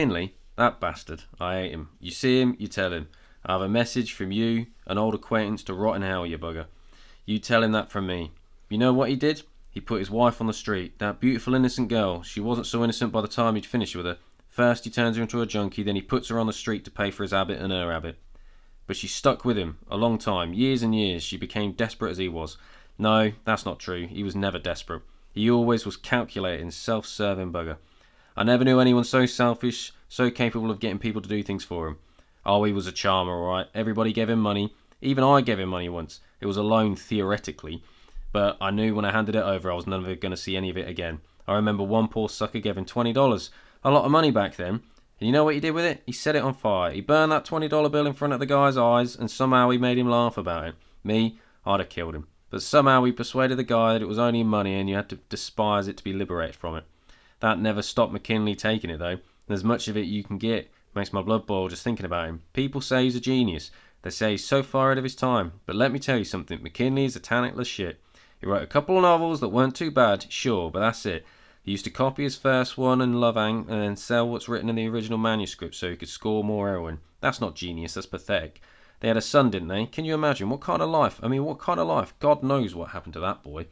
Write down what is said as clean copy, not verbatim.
McKinley, that bastard, I hate him. You see him, you tell him. I have a message from you, an old acquaintance, to rot in hell, you bugger. You tell him that from me. You know what he did? He put his wife on the street. That beautiful innocent girl. She wasn't so innocent by the time he'd finished with her. First he turns her into a junkie, then he puts her on the street to pay for his habit and her habit. But she stuck with him a long time, years and years. She became desperate as he was. No, that's not true. He was never desperate. He always was calculating, self-serving bugger. I never knew anyone so selfish, so capable of getting people to do things for him. Oh, he was a charmer, alright. Everybody gave him money. Even I gave him money once. It was a loan, theoretically. But I knew when I handed it over I was never going to see any of it again. I remember one poor sucker gave him $20. A lot of money back then. And you know what he did with it? He set it on fire. He burned that $20 bill in front of the guy's eyes, and somehow he made him laugh about it. Me, I'd have killed him. But somehow he persuaded the guy that it was only money and you had to despise it to be liberated from it. That never stopped McKinley taking it, though. There's much of it you can get. Makes my blood boil just thinking about him. People say he's a genius. They say he's so far ahead of his time. But let me tell you something. McKinley is a talentless shit. He wrote a couple of novels that weren't too bad, sure, but that's it. He used to copy his first one and Lovang and then sell what's written in the original manuscript so he could score more heroin. That's not genius, that's pathetic. They had a son, didn't they? Can you imagine? What kind of life? I mean, what kind of life? God knows what happened to that boy.